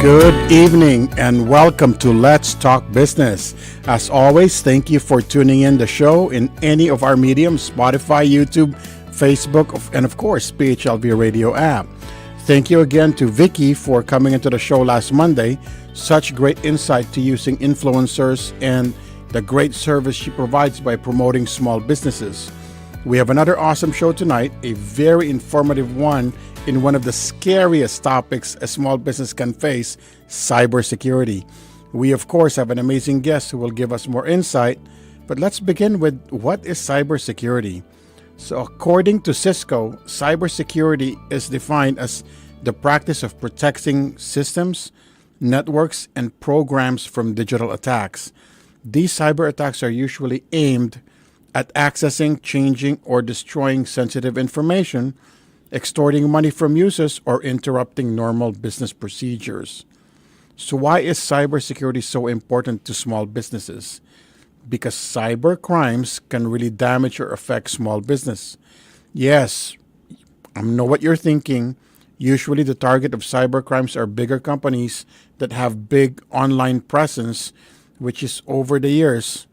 Good evening and welcome to Let's Talk Business. As always, thank you for tuning in the show in any of our mediums, Spotify, YouTube, Facebook, and of course, PHLV Radio app. Thank you again to Vicky for coming into the show last Monday. Such great insight to using influencers and the great service she provides by promoting small businesses. We have another awesome show tonight, a very informative one in one of the scariest topics a small business can face, cybersecurity. We, of course, have an amazing guest who will give us more insight, but let's begin with what is cybersecurity? So according to Cisco, cybersecurity is defined as the practice of protecting systems, networks, and programs from digital attacks. These cyber attacks are usually aimed at accessing, changing, or destroying sensitive information, extorting money from users, or interrupting normal business procedures. So why is cybersecurity so important to small businesses? Because cyber crimes can really damage or affect small business. Yes, I know what you're thinking. Usually the target of cyber crimes are bigger companies that have big online presence, which is over the years.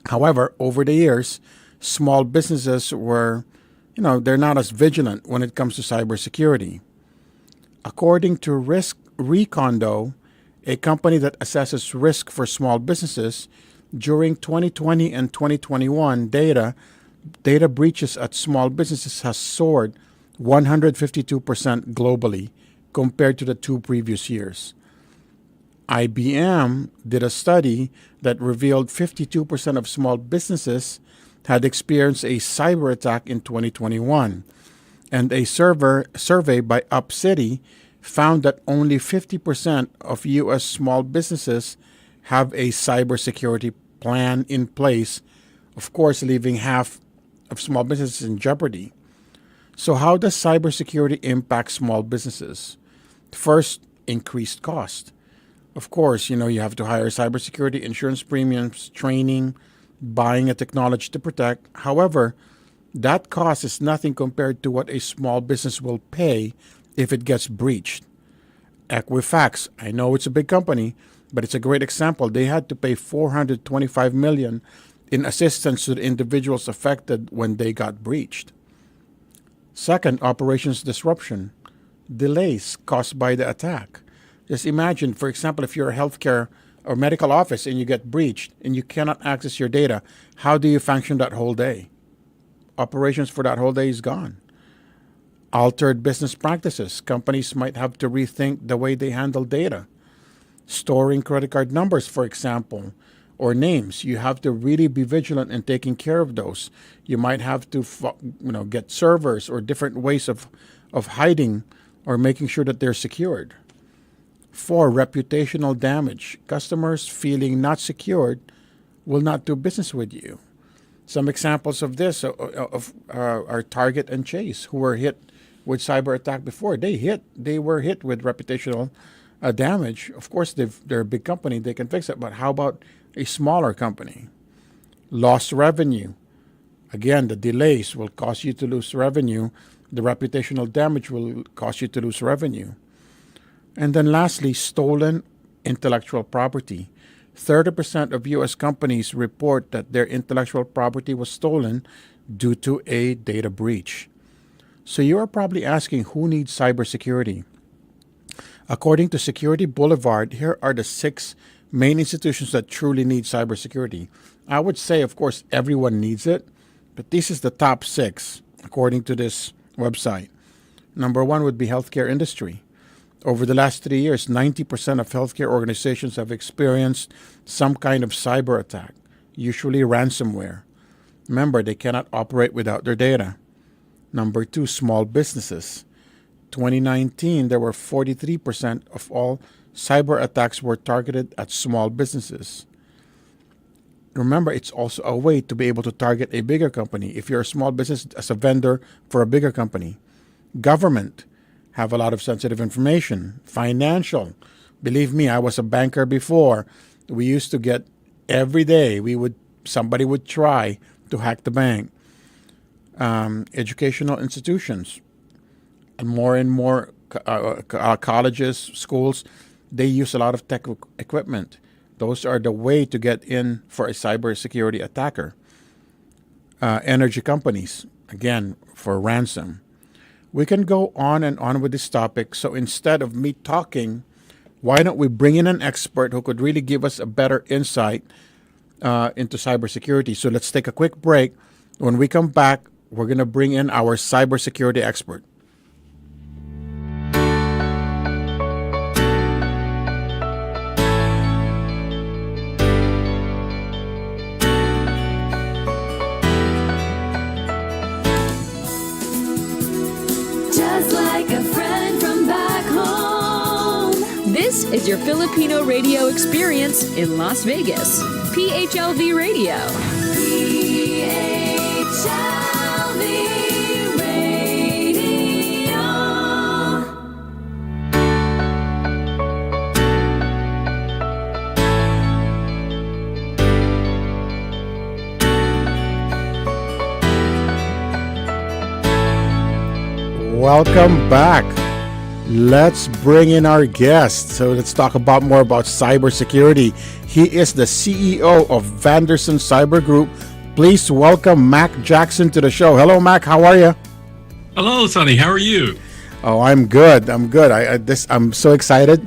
However, over the years, small businesses were they're not as vigilant when it comes to cybersecurity. According to Risk Recondo, a company that assesses risk for small businesses, during 2020 and 2021 data breaches at small businesses has soared 152% globally compared to the two previous years. IBM did a study that revealed 52% of small businesses had experienced a cyber attack in 2021, and a survey by UpCity found that only 50% of U.S. small businesses have a cybersecurity plan in place, of course, leaving half of small businesses in jeopardy. So how does cybersecurity impact small businesses? First, increased cost. Of course, you have to hire cybersecurity, insurance premiums, training, buying a technology to protect. However, that cost is nothing compared to what a small business will pay if it gets breached. Equifax, I know it's a big company, but it's a great example. They had to pay $425 million in assistance to the individuals affected when they got breached. Second, operations disruption, delays caused by the attack. Just imagine, for example, if you're a healthcare or medical office and you get breached and you cannot access your data, how do you function that whole day? Operations for that whole day is gone. Altered business practices. Companies might have to rethink the way they handle data. Storing credit card numbers, for example, or names. You have to really be vigilant in taking care of those. You might have to get servers or different ways of hiding or making sure that they're secured. 4, reputational damage. Customers feeling not secured will not do business with you. Some examples of this are Target and Chase, who were hit with cyber attack before. They were hit with reputational damage. Of course, they're a big company. They can fix it. But how about a smaller company? Lost revenue. Again, the delays will cause you to lose revenue. The reputational damage will cause you to lose revenue. And then lastly, stolen intellectual property. 30% of U.S. companies report that their intellectual property was stolen due to a data breach. So you are probably asking, who needs cybersecurity? According to Security Boulevard, here are the 6 main institutions that truly need cybersecurity. I would say, of course, everyone needs it, but this is the top 6, according to this website. Number 1 would be healthcare industry. Over the last 3 years, 90% of healthcare organizations have experienced some kind of cyber attack, usually ransomware. Remember, they cannot operate without their data. Number 2, small businesses. 2019, there were 43% of all cyber attacks were targeted at small businesses. Remember, it's also a way to be able to target a bigger company if you're a small business as a vendor for a bigger company. Government have a lot of sensitive information. Financial. Believe me, I was a banker before. We used to get every day, somebody would try to hack the bank. Educational institutions. And more colleges, schools they use a lot of tech equipment. Those are the way to get in for a cybersecurity attacker. Energy companies, again, for ransom. We can go on and on with this topic. So instead of me talking, why don't we bring in an expert who could really give us a better insight into cybersecurity? So let's take a quick break. When we come back, we're going to bring in our cybersecurity expert. Just like a friend from back home. This is your Filipino radio experience in Las Vegas. PHLV Radio. PHLV Radio. Welcome back. Let's bring in our guest. So let's talk about more about cybersecurity. He is the CEO of Vanderson Cyber Group. Please welcome Mack Jackson to the show. Hello, Mack. How are you? Hello, Sonny. How are you? Oh, I'm good. I'm so excited.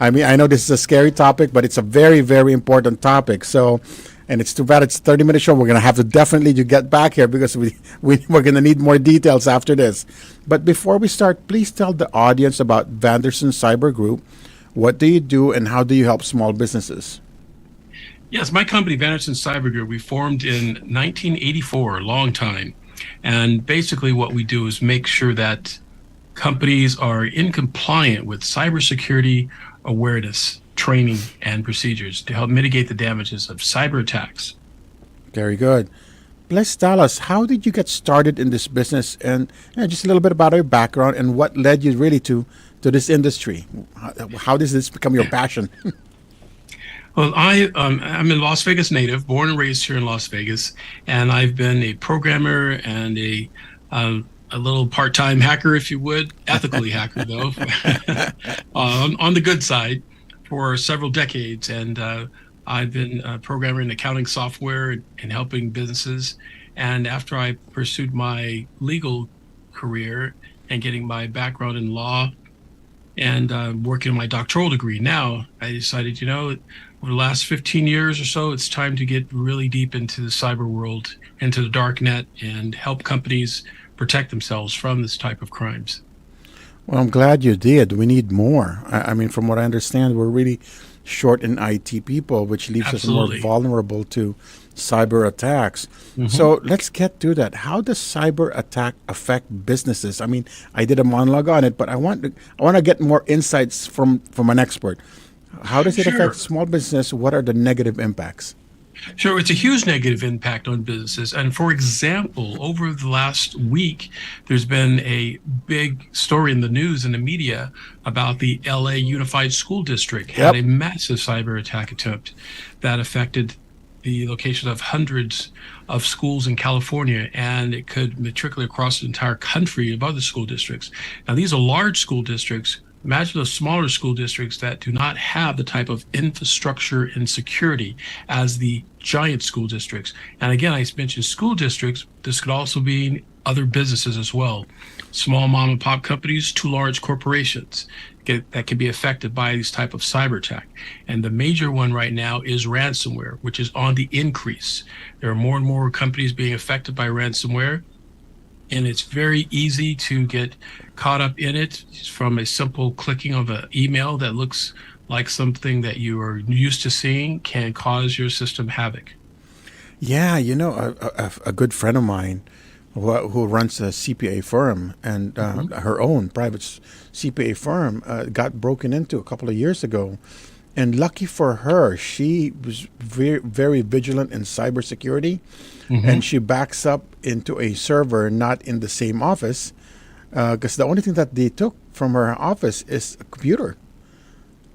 I mean, I know this is a scary topic, but it's a very, very important topic. So, and it's too bad it's a 30-minute show. We're going to have to definitely get back here because we're going to need more details after this. But before we start, please tell the audience about Vanderson Cyber Group. What do you do and how do you help small businesses? Yes, my company, Vanderson Cyber Group, we formed in 1984, a long time. And basically what we do is make sure that companies are in compliant with cybersecurity awareness, training, and procedures to help mitigate the damages of cyber attacks. Very good. Please tell us, how did you get started in this business, and just a little bit about your background and what led you really to this industry? How does this become your passion? Well, I'm a Las Vegas native, born and raised here in Las Vegas, and I've been a programmer and a little part-time hacker, if you would, ethically hacker though, on the good side for several decades. And I've been a programmer in accounting software and helping businesses. And after I pursued my legal career and getting my background in law and working on my doctoral degree, now I decided, over the last 15 years or so, it's time to get really deep into the cyber world, into the dark net, and help companies protect themselves from this type of crimes. Well, I'm glad you did. We need more. I mean, from what I understand, we're really short in IT people, which leaves Absolutely. us more vulnerable to cyber attacks. Mm-hmm. So let's get to that. How does cyber attack affect businesses? I mean, I did a monologue on it, but I want to get more insights from an expert. How does it Sure. affect small business? What are the negative impacts? Sure, it's a huge negative impact on businesses. And for example, over the last week, there's been a big story in the news and the media about the LA Unified School District had a massive cyber attack attempt that affected the location of hundreds of schools in California, and it could matriculate across the entire country of other school districts. Now, these are large school districts. Imagine those smaller school districts that do not have the type of infrastructure and security as the giant school districts. And again, I mentioned school districts. This could also be other businesses as well. Small mom and pop companies to large corporations that can be affected by this type of cyber attack. And the major one right now is ransomware, which is on the increase. There are more and more companies being affected by ransomware. And it's very easy to get caught up in it from a simple clicking of an email that looks like something that you are used to seeing can cause your system havoc. Yeah, a good friend of mine who runs a CPA firm and her own private CPA firm got broken into a couple of years ago. And lucky for her, she was very, very vigilant in cybersecurity, and she backs up into a server not in the same office, because the only thing that they took from her office is a computer.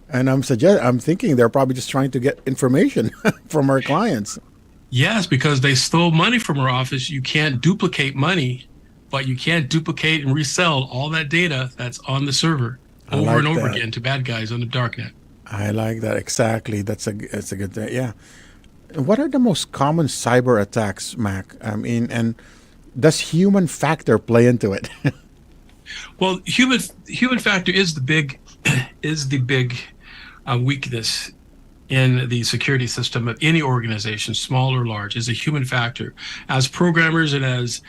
And I'm thinking they're probably just trying to get information from her clients. Yes, because they stole money from her office. You can't duplicate money, but you can't duplicate and resell all that data that's on the server over and over again to bad guys on the darknet. I like that exactly. That's a good thing. Yeah. What are the most common cyber attacks, Mac? I mean, and does human factor play into it? Well, human factor is the big weakness in the security system of any organization, small or large, is a human factor. As programmers and as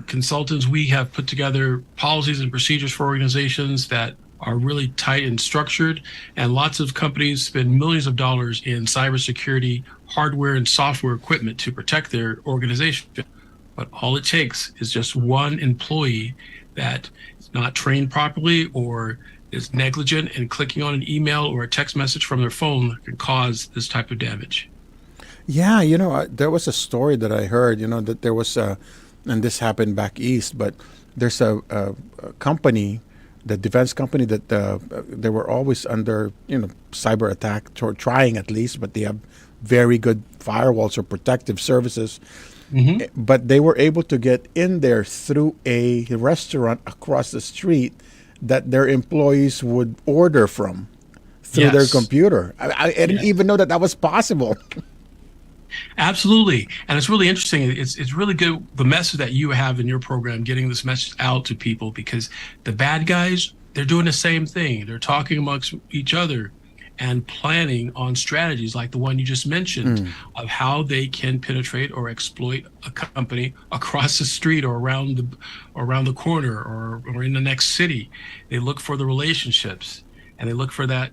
consultants, we have put together policies and procedures for organizations that are really tight and structured, and lots of companies spend millions of dollars in cybersecurity hardware and software equipment to protect their organization. But all it takes is just one employee that is not trained properly or is negligent in clicking on an email or a text message from their phone that can cause this type of damage. Yeah, there was a story that I heard, that there was and this happened back east, but there's a company, the defense company, that they were always under, cyber attack, or trying at least, but they have very good firewalls or protective services. But they were able to get in there through a restaurant across the street that their employees would order from through their Yes. computer. I didn't even know that that was possible. Absolutely. And it's really interesting. It's really good, the message that you have in your program, getting this message out to people, because the bad guys, they're doing the same thing. They're talking amongst each other and planning on strategies like the one you just mentioned of how they can penetrate or exploit a company across the street or around the corner or in the next city. They look for the relationships, and they look for that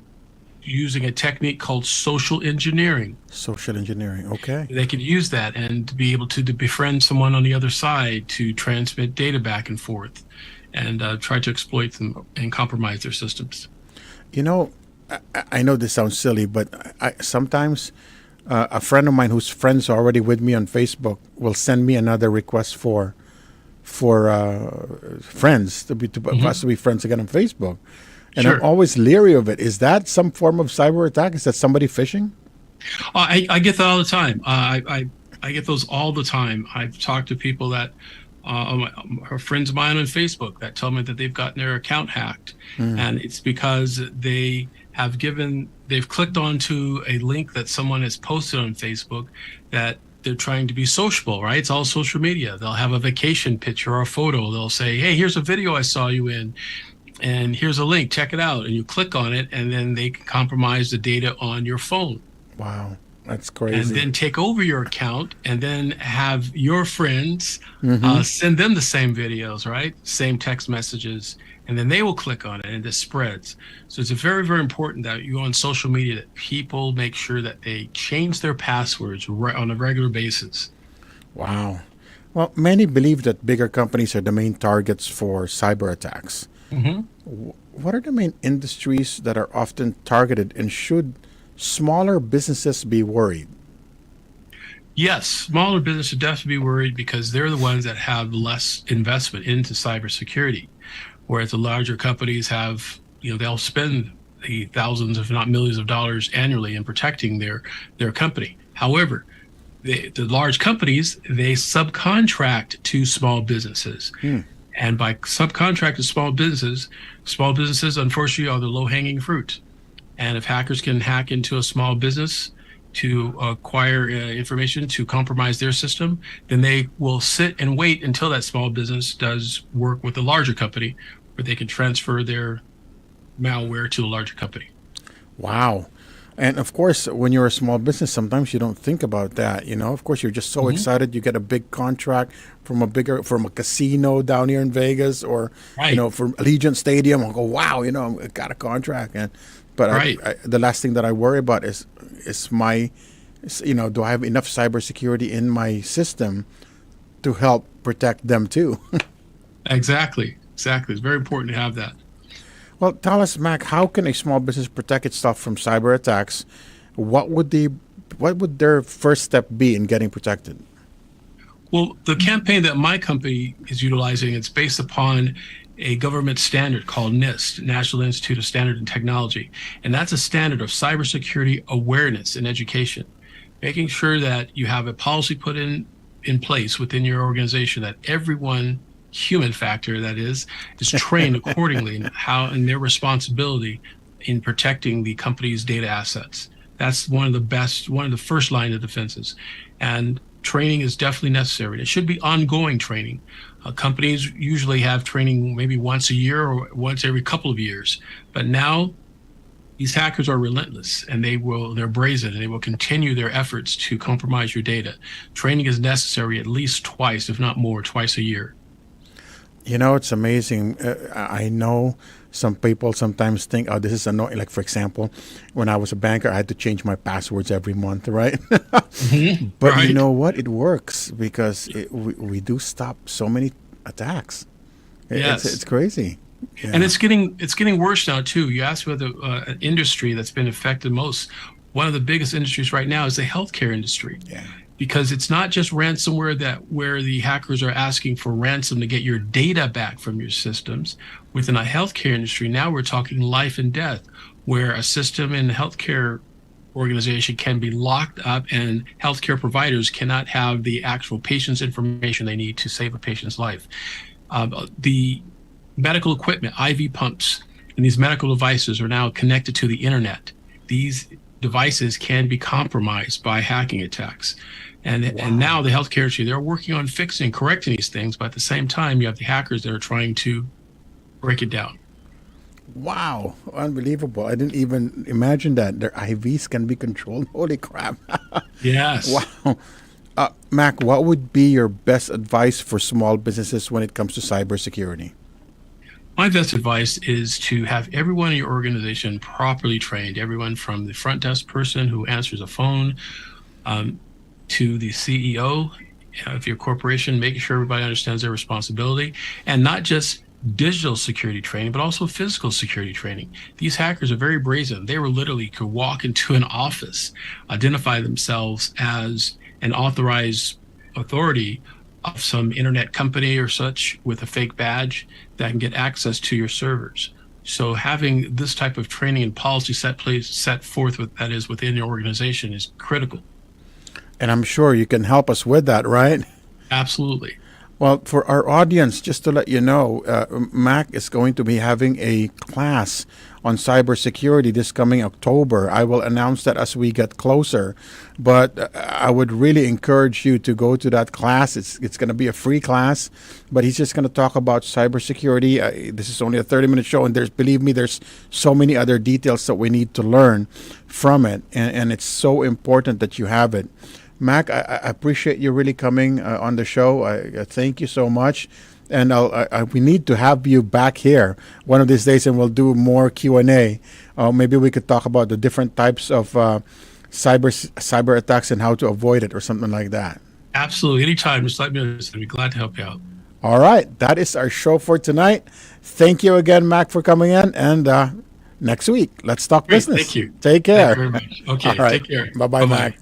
using a technique called social engineering. Social engineering, okay. They can use that and to be able to befriend someone on the other side to transmit data back and forth and try to exploit them and compromise their systems. You know, I know this sounds silly, but I sometimes a friend of mine whose friends are already with me on Facebook will send me another request for friends for us to be friends again on Facebook, and I'm Sure. always leery of it. Is that some form of cyber attack? Is that somebody phishing? I get that all the time. I get those all the time. I've talked to people that are friends of mine on Facebook that tell me that they've gotten their account hacked, and it's because they've clicked onto a link that someone has posted on Facebook that they're trying to be sociable, right? It's all social media. They'll have a vacation picture or a photo. They'll say, hey, here's a video I saw you in, and here's a link, check it out. And you click on it, and then they can compromise the data on your phone. Wow, that's And crazy. then take over your account and then have your friends send them the same videos, right? Same text messages. And then they will click on it and it spreads. So it's very, very important that you on social media that people make sure that they change their passwords on a regular basis. Wow. Well, many believe that bigger companies are the main targets for cyber attacks. What are the main industries that are often targeted, and should smaller businesses be worried? Yes, smaller businesses should definitely be worried because they're the ones that have less investment into cybersecurity, whereas the larger companies have, they'll spend the thousands, if not millions of dollars annually in protecting their company. However, the large companies, they subcontract to small businesses. And by subcontract to small businesses, unfortunately, are the low-hanging fruit. And if hackers can hack into a small business to acquire information to compromise their system, then they will sit and wait until that small business does work with a larger company where they can transfer their malware to a larger company. Wow. And of course, when you're a small business, sometimes you don't think about that. Of course, you're just so excited. You get a big contract from a casino down here in Vegas, or, Right. From Allegiant Stadium. I'll go, wow, I got a contract. But Right. the last thing that I worry about is do I have enough cybersecurity in my system to help protect them too? Exactly. It's very important to have that. Well, tell us, Mac, how can a small business protect itself from cyber attacks? What would their first step be in getting protected? Well, the campaign that my company is utilizing, it's based upon a government standard called NIST, National Institute of Standard and Technology. And that's a standard of cybersecurity awareness and education, making sure that you have a policy put in place within your organization that everyone, human factor that is trained accordingly in their responsibility in protecting the company's data assets. That's one of the first line of defenses. And training is definitely necessary. It should be ongoing training. Companies usually have training maybe once a year or once every couple of years. But now these hackers are relentless, and they're brazen, and they will continue their efforts to compromise your data. Training is necessary at least twice, if not more, twice a year. You know, it's amazing. I know some people sometimes think, oh, this is annoying. Like, for example, when I was a banker, I had to change my passwords every month, right? But Right. you know what? It works because we do stop so many attacks. Yes. It's crazy. Yeah. And it's getting worse now too. You asked about the industry that's been affected most. One of the biggest industries right now is the healthcare industry. Yeah. Because it's not just ransomware where the hackers are asking for ransom to get your data back from your systems. Within a healthcare industry, now we're talking life and death, where a system in the healthcare organization can be locked up and healthcare providers cannot have the actual patient's information they need to save a patient's life. The medical equipment, IV pumps, and these medical devices are now connected to the internet. These devices can be compromised by hacking attacks. And now the healthcare industry, they're working on fixing, correcting these things, but at the same time, you have the hackers that are trying to break it down. Wow, unbelievable. I didn't even imagine that their IVs can be controlled. Holy crap. Yes. Wow. Mac, what would be your best advice for small businesses when it comes to cybersecurity? My best advice is to have everyone in your organization properly trained, everyone from the front desk person who answers a phone to the CEO of your corporation, making sure everybody understands their responsibility, and not just digital security training, but also physical security training. These hackers are very brazen. They were literally could walk into an office, identify themselves as an authorized authority of some internet company or such with a fake badge that can get access to your servers. So having this type of training and policy set forth within your organization is critical. And I'm sure you can help us with that, right? Absolutely. Well, for our audience, just to let you know, Mac is going to be having a class on cybersecurity this coming October. I will announce that as we get closer, but I would really encourage you to go to that class. It's going to be a free class, but he's just going to talk about cybersecurity. This is only a 30-minute show, and believe me, there's so many other details that we need to learn from it, and it's so important that you have it. Mac, I appreciate you really coming on the show. I thank you so much, and we need to have you back here one of these days, and we'll do more Q&A. Maybe we could talk about the different types of cyber attacks and how to avoid it, or something like that. Absolutely. Anytime, just let me know. I'd be glad to help you out. All right, that is our show for tonight. Thank you again, Mac, for coming in, and next week let's talk Great, business. thank you. Take care. Thank you very much. Okay, All right. take care. Bye-bye, Mac.